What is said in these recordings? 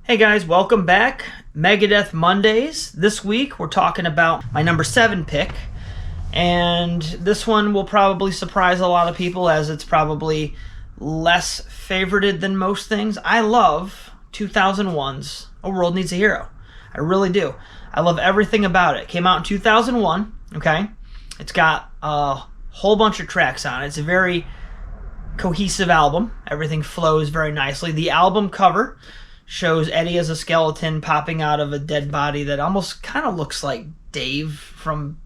Hey guys, welcome back. Megadeth Mondays. This week we're talking about my number 7 pick. And this one will probably surprise a lot of people as it's probably less favorited than most things. I love 2001's A World Needs a Hero. I really do. I love everything about it. It came out in 2001, okay? It's got a whole bunch of tracks on it. It's a very cohesive album. Everything flows very nicely. The album cover shows Eddie as a skeleton popping out of a dead body that almost kind of looks like Dave from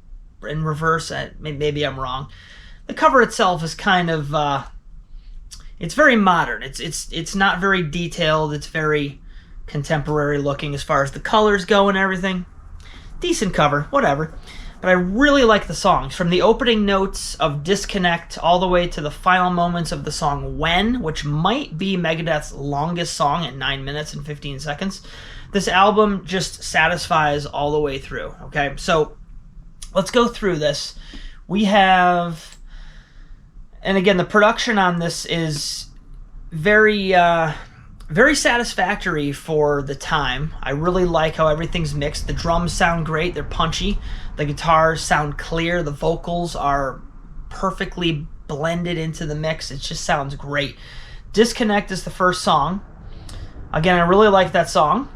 in reverse. Maybe I'm wrong. The cover itself is kind of it's very modern. It's not very detailed. It's very contemporary looking as far as the colors go and everything. Decent cover, whatever. But I really like the songs. From the opening notes of Disconnect all the way to the final moments of the song When, which might be Megadeth's longest song at 9 minutes and 15 seconds. This album just satisfies all the way through, okay? So let's go through this. We have, and again, the production on this is very satisfactory for the time. I really like how everything's mixed. The drums sound great. They're punchy. The guitars sound clear. The vocals are perfectly blended into the mix. It just sounds great. Disconnect is the first song. Again, I really like that song.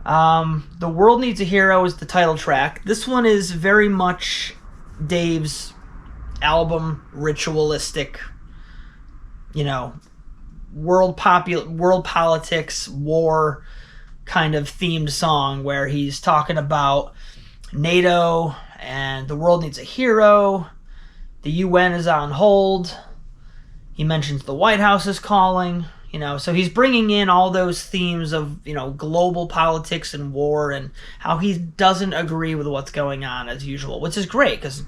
The World Needs a Hero is the title track. This one is very much Dave's album ritualistic, world politics, war kind of themed song where he's talking about NATO and the world needs a hero. The UN is on hold. He mentions the White House is calling, so he's bringing in all those themes of, global politics and war and how he doesn't agree with what's going on as usual, which is great because,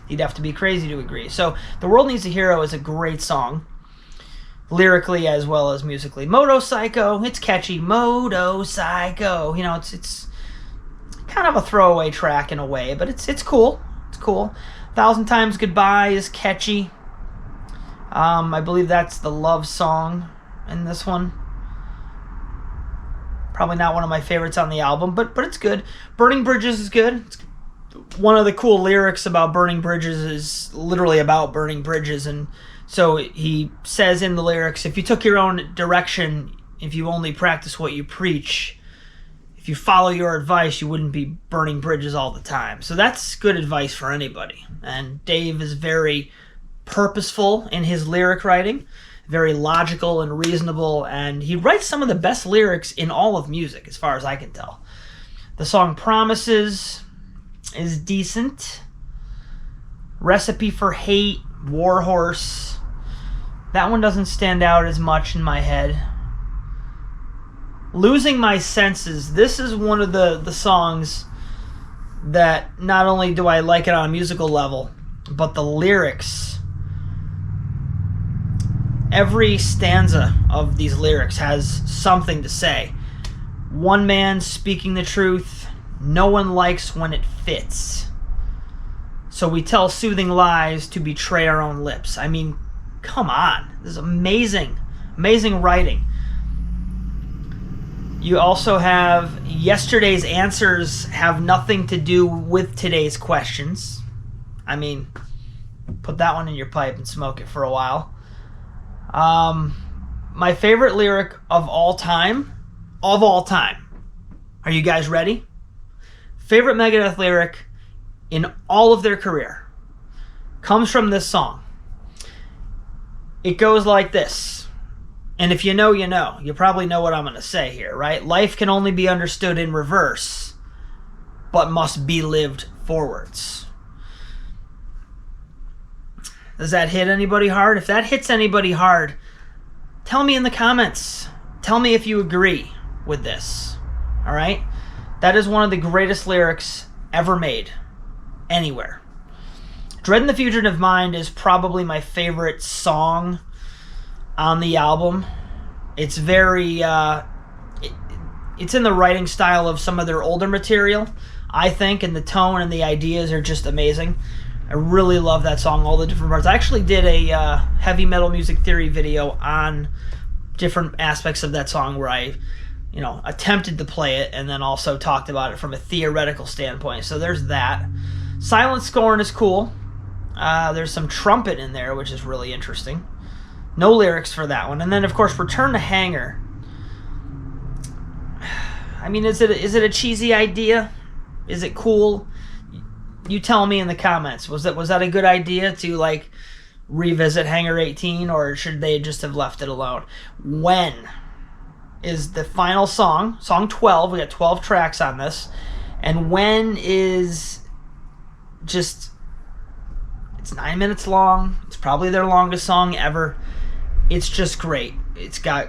he'd have to be crazy to agree. So The World Needs a Hero is a great song, lyrically as well as musically. Moto Psycho, it's catchy. Moto Psycho, it's kind of a throwaway track in a way, but it's cool. It's cool. 1,000 Times Goodbye is catchy. I believe that's the love song in this one. Probably not one of my favorites on the album, but it's good. Burning Bridges is good. One of the cool lyrics about Burning Bridges is literally about burning bridges, and so he says in the lyrics, if you took your own direction, if you only practice what you preach, if you follow your advice, you wouldn't be burning bridges all the time. So that's good advice for anybody. And Dave is very purposeful in his lyric writing, very logical and reasonable, and he writes some of the best lyrics in all of music, as far as I can tell. The song Promises is decent. Recipe for Hate, Warhorse, that one doesn't stand out as much in my head. Losing My Senses, this is one of the songs that not only do I like it on a musical level, but the lyrics, every stanza of these lyrics has something to say. One man speaking the truth, no one likes when it fits. So we tell soothing lies to betray our own lips. I mean, come on. This is amazing, amazing writing. You also have yesterday's answers have nothing to do with today's questions. I mean, put that one in your pipe and smoke it for a while. My favorite lyric of all time. Are you guys ready? Favorite Megadeth lyric in all of their career comes from this song. It goes like this. And if you know, you know. You probably know what I'm going to say here, right? Life can only be understood in reverse, but must be lived forwards. Does that hit anybody hard? If that hits anybody hard, tell me in the comments. Tell me if you agree with this, all right? That is one of the greatest lyrics ever made, anywhere. Dread and the Fugitive Mind is probably my favorite song on the album. It's very, it's in the writing style of some of their older material, I think, and the tone and the ideas are just amazing. I really love that song, all the different parts. I actually did a heavy metal music theory video on different aspects of that song where I attempted to play it and then also talked about it from a theoretical standpoint. So there's that. Silent scoring is cool. There's some trumpet in there, which is really interesting. No lyrics for that one. And then, of course, Return to Hangar. I mean, is it a cheesy idea? Is it cool? You tell me in the comments. Was that a good idea to revisit Hangar 18, or should they just have left it alone? When is the final song 12? We got 12 tracks on this, and When is just, it's 9 minutes long. It's probably their longest song ever. It's just great. It's got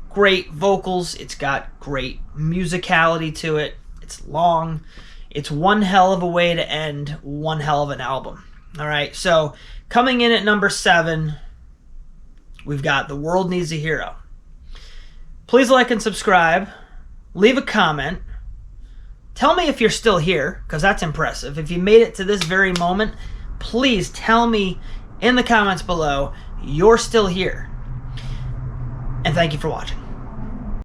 great vocals. It's got great musicality to it. It's long. It's one hell of a way to end one hell of an album. All right, so coming in at number 7, we've got The World Needs a Hero. Please like and subscribe. Leave a comment. Tell me if you're still here, because that's impressive. If you made it to this very moment, please tell me in the comments below you're still here. And thank you for watching.